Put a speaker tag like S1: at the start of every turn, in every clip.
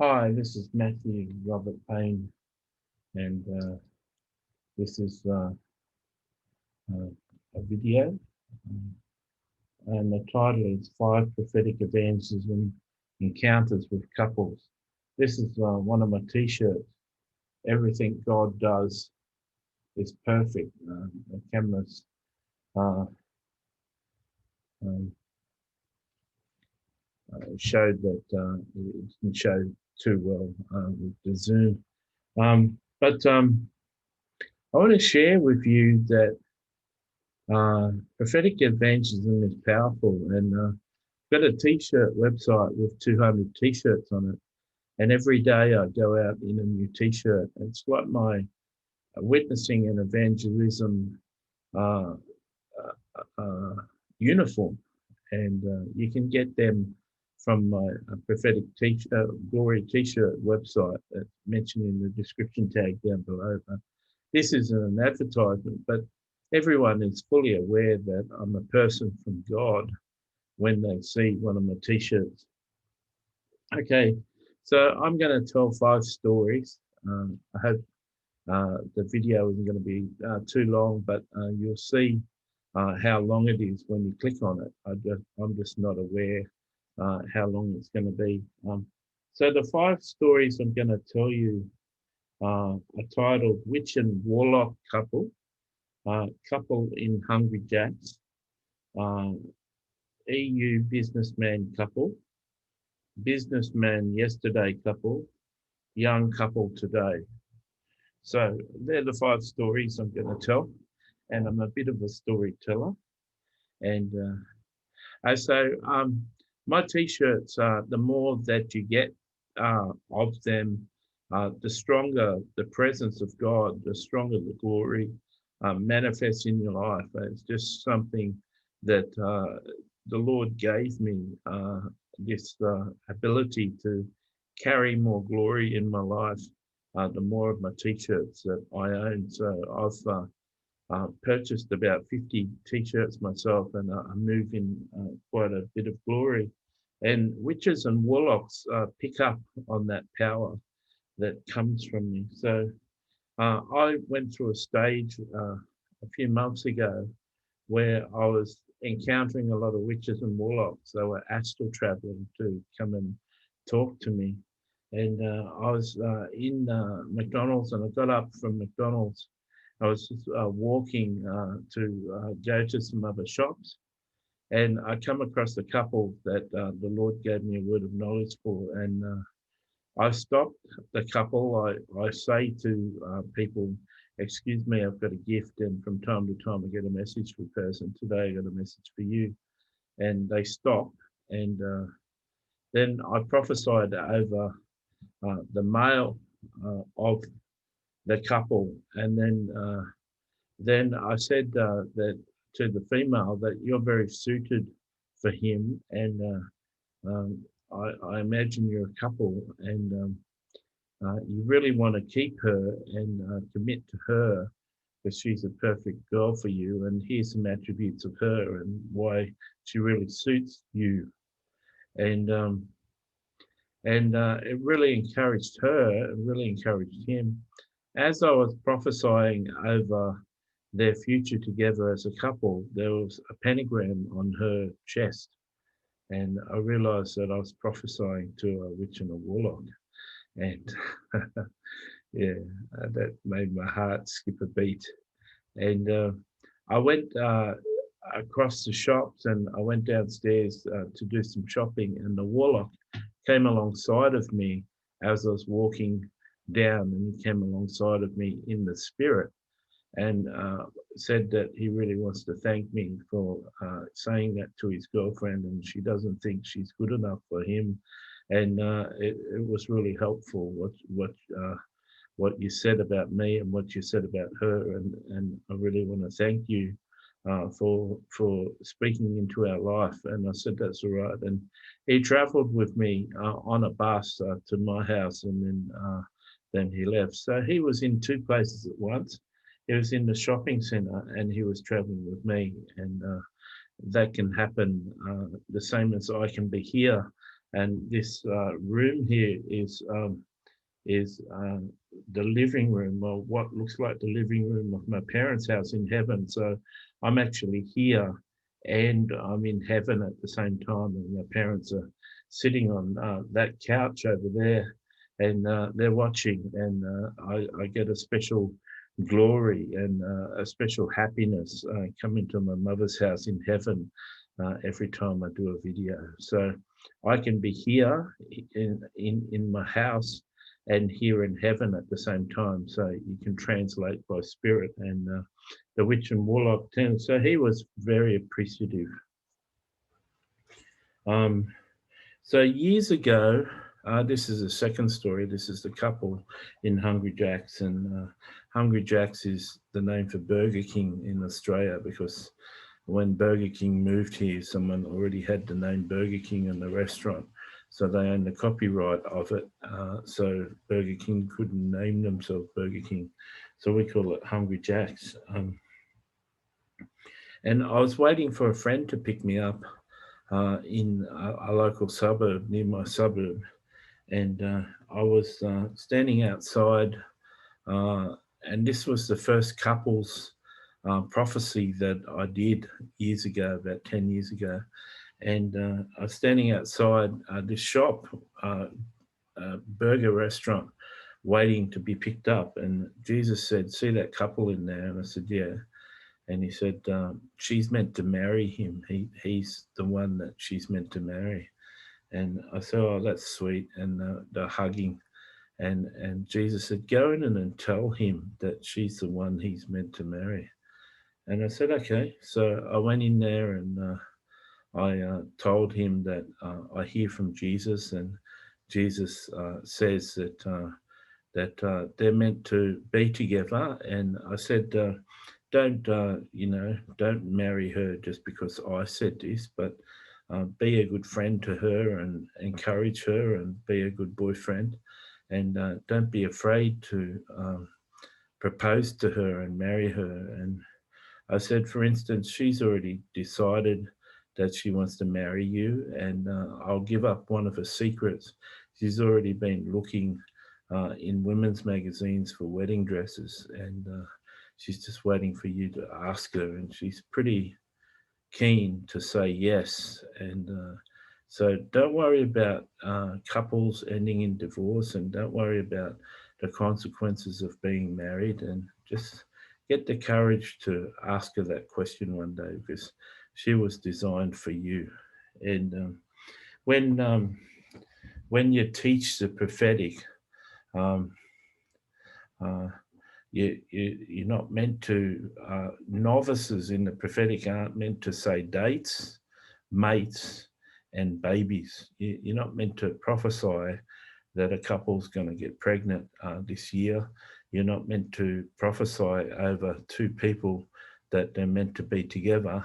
S1: Hi, this is Matthew Robert Payne, and this is uh, a video. Um, and the title is Five Prophetic Evangelism Encounters with Couples. This is one of my t shirts. Everything God does is perfect. The cameras uh, um, showed that it didn't show too well with the Zoom. But I want to share with you that prophetic evangelism is powerful, and I've got a t-shirt website with 200 t-shirts on it. And every day I go out in a new t-shirt. It's like my witnessing and evangelism uh, uh, uniform, and you can get them from my prophetic glory t-shirt website that's mentioned in the description tag down below. This isn't an advertisement, but everyone is fully aware that I'm a person from God when they see one of my t-shirts. Okay, so I'm going to tell 5 stories. I hope the video isn't going to be too long, but you'll see how long it is when you click on it. I'm just not aware how long it's going to be. So the 5 stories I'm going to tell you are titled Witch and Warlock Couple, Couple in Hungry Jacks, uh, EU Businessman Couple, Businessman Yesterday Couple, Young Couple Today. So they're the 5 stories I'm going to tell, and I'm a bit of a storyteller. And so my t-shirts, the more that you get of them, the stronger the presence of God, the stronger the glory manifests in your life. It's just something that the Lord gave me this ability to carry more glory in my life. The more of my t-shirts that I own, so I've purchased about 50 t-shirts myself, and I move in quite a bit of glory. And witches and warlocks pick up on that power that comes from me. So I went through a stage a few months ago where I was encountering a lot of witches and warlocks. They were astral traveling to come and talk to me. And I was in McDonald's, and I got up from McDonald's. I was just walking to go to some other shops, and I come across a couple that the Lord gave me a word of knowledge for. And I stopped the couple. I say to people, excuse me, I've got a gift. And from time to time, I get a message for a person. Today, I got a message for you. And they stopped. And then I prophesied over the male of the couple. And then I said that to the female that you're very suited for him. And I imagine you're a couple, and you really want to keep her and commit to her because she's a perfect girl for you. And here's some attributes of her and why she really suits you. And it really encouraged her. It really encouraged him. As I was prophesying over their future together as a couple, there was a pentagram on her chest, and I realized that I was prophesying to a witch and a warlock. And yeah, that made my heart skip a beat. And I went across the shops, and I went downstairs to do some shopping, and the warlock came alongside of me as I was walking down, and he came alongside of me in the spirit, and said that he really wants to thank me for saying that to his girlfriend, and she doesn't think she's good enough for him. And it was really helpful what you said about me and what you said about her, and I really want to thank you for speaking into our life. And I said that's all right. And he travelled with me on a bus to my house, and then he left. So he was in 2 places at once. He was in the shopping centre, and he was travelling with me. And that can happen the same as I can be here And this room here is the living room, or what looks like the living room of my parents' house in heaven. So I'm actually here and I'm in heaven at the same time. And my parents are sitting on that couch over there, and they're watching. And I get a special glory and a special happiness coming to my mother's house in heaven every time I do a video. So I can be here in my house and here in heaven at the same time. So you can translate by spirit. And the witch and warlock, so he was very appreciative. Um, so years ago, this is a second story. This is the couple in Hungry Jack's, and Hungry Jack's is the name for Burger King in Australia, because when Burger King moved here, someone already had the name Burger King in the restaurant. So they own the copyright of it. So Burger King couldn't name themselves Burger King. So we call it Hungry Jack's. And I was waiting for a friend to pick me up in a local suburb, near my suburb. And I was standing outside, and this was the first couples prophecy that I did years ago, about 10 years ago. And I was standing outside this shop, burger restaurant, waiting to be picked up. And Jesus said, "See that couple in there?" And I said, "Yeah." And he said, "She's meant to marry him. He's the one that she's meant to marry." And I said, "Oh, that's sweet." And they're hugging. And Jesus said, "Go in and tell him that she's the one he's meant to marry." And I said, "Okay." So I went in there and I told him that I hear from Jesus, and Jesus says that they're meant to be together. And I said, don't don't marry her just because I said this, but be a good friend to her and encourage her and be a good boyfriend, and don't be afraid to propose to her and marry her. And I said, for instance, she's already decided that she wants to marry you, and I'll give up one of her secrets. She's already been looking in women's magazines for wedding dresses, and she's just waiting for you to ask her, and she's pretty keen to say yes. And so don't worry about couples ending in divorce, and don't worry about the consequences of being married, and just get the courage to ask her that question one day, because she was designed for you. And when um, when you teach the prophetic, um, uh, you're not meant to, novices in the prophetic aren't meant to say dates, mates, and babies. You're not meant to prophesy that a couple's going to get pregnant this year. You're not meant to prophesy over two people that they're meant to be together.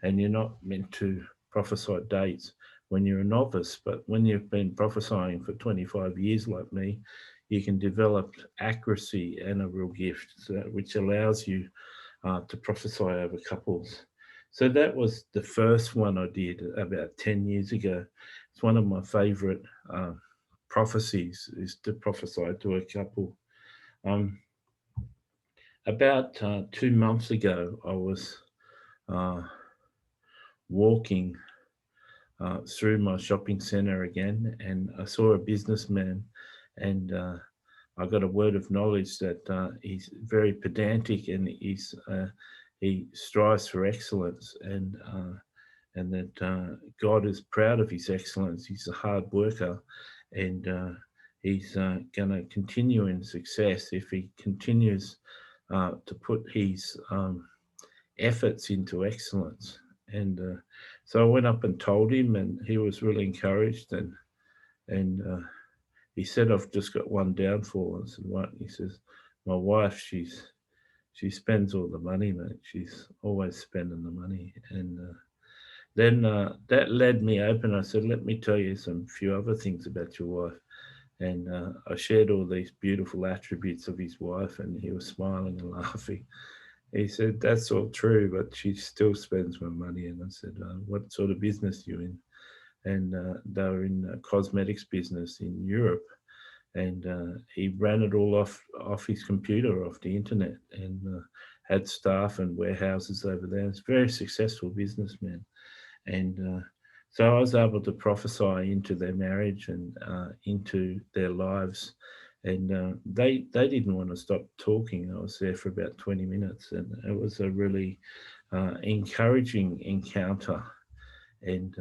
S1: And you're not meant to prophesy dates when you're a novice. But when you've been prophesying for 25 years, like me, you can develop accuracy and a real gift, which allows you to prophesy over couples. So that was the first one I did about 10 years ago. It's one of my favorite prophecies, is to prophesy to a couple. Um, about 2 months ago, I was uh, walking through my shopping center again, and I saw a businessman, and I got a word of knowledge that he's very pedantic, and he strives for excellence, and that God is proud of his excellence. He's a hard worker, and he's going to continue in success if he continues to put his efforts into excellence. And so I went up and told him, and he was really encouraged. And he said, "I've just got one downfall." I said, "What?" He says, "My wife, she spends all the money, mate. She's always spending the money." And then that led me open. I said, "Let me tell you some few other things about your wife." And I shared all these beautiful attributes of his wife, and he was smiling and laughing. He said, "That's all true, but she still spends my money." And I said, "What sort of business you in?" and they were in the cosmetics business in Europe, and he ran it all off his computer, off the internet, and had staff and warehouses over there. It's a very successful businessman, and so I was able to prophesy into their marriage and into their lives. And they didn't want to stop talking. I was there for about 20 minutes, and it was a really encouraging encounter. And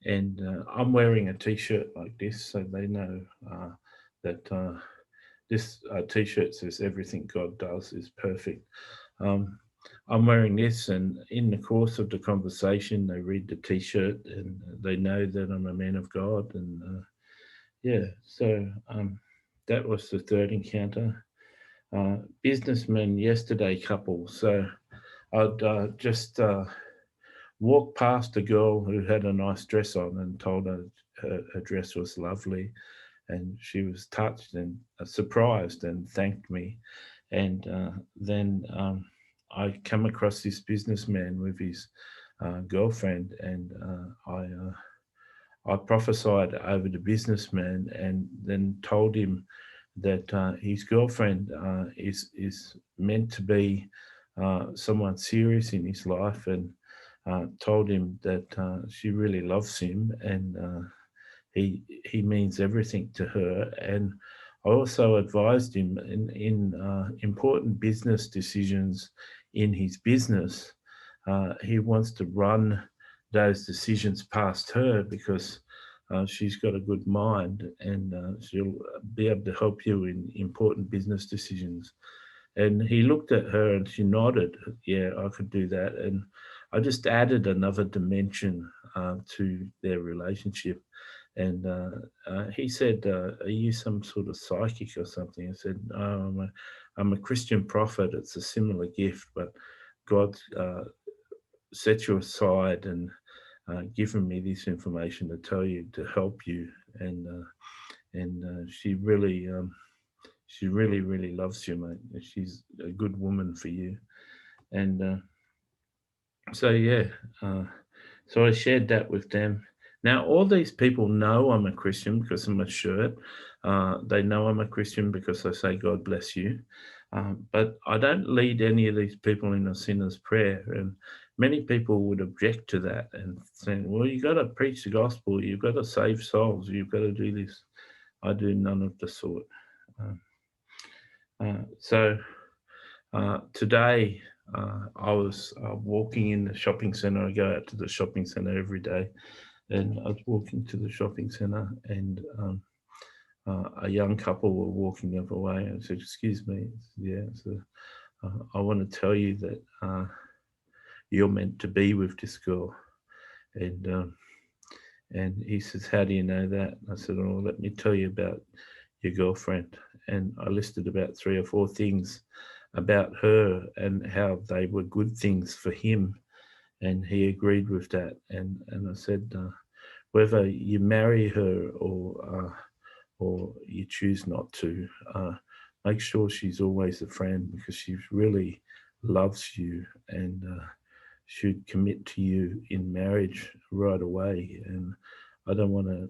S1: I'm wearing a T-shirt like this, so they know that this T-shirt says "Everything God does is perfect." Um, I'm wearing this, and in the course of the conversation, they read the T-shirt and they know that I'm a man of God. And yeah, so that was the third encounter. Businessman yesterday couple. So I'd just walked past a girl who had a nice dress on and told her her dress was lovely, and she was touched and surprised and thanked me. And then I come across this businessman with his girlfriend, and I prophesied over the businessman, and then told him that his girlfriend is meant to be someone serious in his life, and told him that she really loves him, and he means everything to her. And I also advised him in important business decisions in his business. He wants to run those decisions past her because she's got a good mind, and she'll be able to help you in important business decisions. And he looked at her and she nodded, yeah, I could do that. And I just added another dimension to their relationship. And he said, are you some sort of psychic or something? I said, no, I'm a Christian prophet. It's a similar gift, but God set you aside and given me this information to tell you, to help you. And she really, really loves you, mate. She's a good woman for you. And so, yeah, uh, so I shared that with them. Now, all these people know I'm a Christian because of my shirt. They know I'm a Christian because I say, God bless you. But I don't lead any of these people in a sinner's prayer. And many people would object to that and saying, well, you've got to preach the gospel. You've got to save souls. You've got to do this. I do none of the sort. So today, I was walking in the shopping centre. I go out to the shopping centre every day, and I was walking to the shopping centre, and a young couple were walking the other way. And I said, "Excuse me, yeah, so, I want to tell you that you're meant to be with this girl." And and he says, "How do you know that?" I said, "Oh, let me tell you about your girlfriend." And I listed about 3 or 4 things about her and how they were good things for him, and he agreed with that. And I said, whether you marry her or you choose not to, make sure she's always a friend because she really loves you, and should commit to you in marriage right away. And I don't want to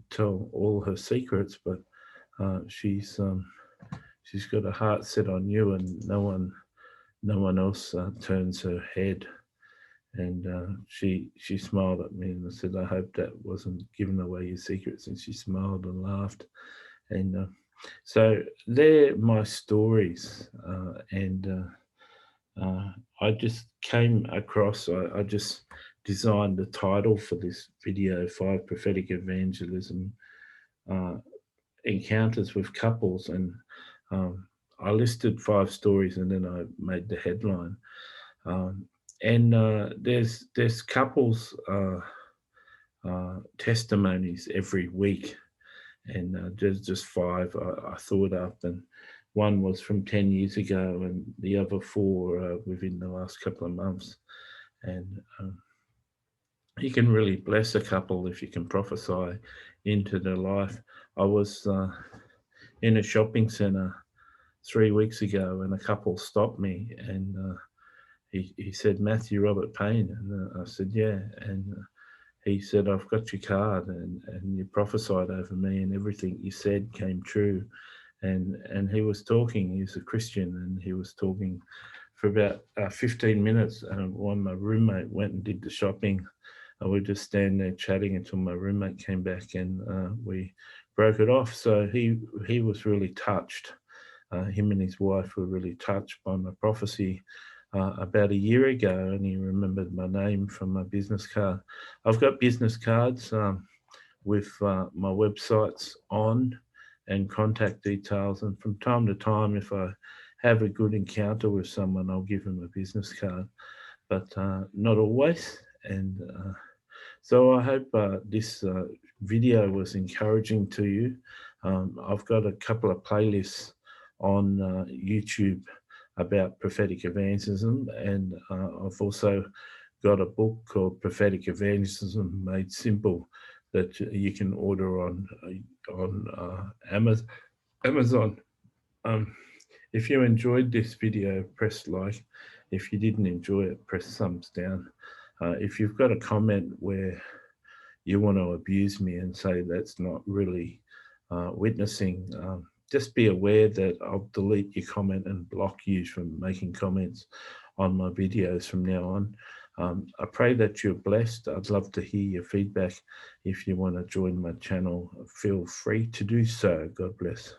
S1: tell all her secrets, but she's got a heart set on you, and no one else turns her head. And she smiled at me, and I said, I hope that wasn't giving away your secrets. And she smiled and laughed. And so they're my stories. I just came across, I just designed the title for this video, 5 Prophetic Evangelism uh, Encounters with Couples. And um, I listed 5 stories, and then I made the headline. Um, and there's couples testimonies every week, and there's just 5 I thought up, and one was from 10 years ago, and the other 4 within the last couple of months. And you can really bless a couple if you can prophesy into their life. I was in a shopping centre 3 weeks ago, and a couple stopped me, and he said, Matthew Robert Payne. And I said, yeah. And he said, "I've got your card, and you prophesied over me, and everything you said came true." And he was talking. He's a Christian, and he was talking for about 15 minutes. And when my roommate went and did the shopping, I would just stand there chatting until my roommate came back, and we broke it off. So he was really touched. Him and his wife were really touched by my prophecy about a year ago, and he remembered my name from my business card. I've got business cards with my websites on and contact details. And from time to time, if I have a good encounter with someone, I'll give them a business card, but not always. And so I hope this video was encouraging to you. I've got a couple of playlists on YouTube about prophetic evangelism, and I've also got a book called Prophetic Evangelism Made Simple that you can order on Amazon. Um, if you enjoyed this video, press like. If you didn't enjoy it, press thumbs down. If you've got a comment where you want to abuse me and say that's not really witnessing, just be aware that I'll delete your comment and block you from making comments on my videos from now on. I pray that you're blessed. I'd love to hear your feedback. If you want to join my channel, feel free to do so. God bless.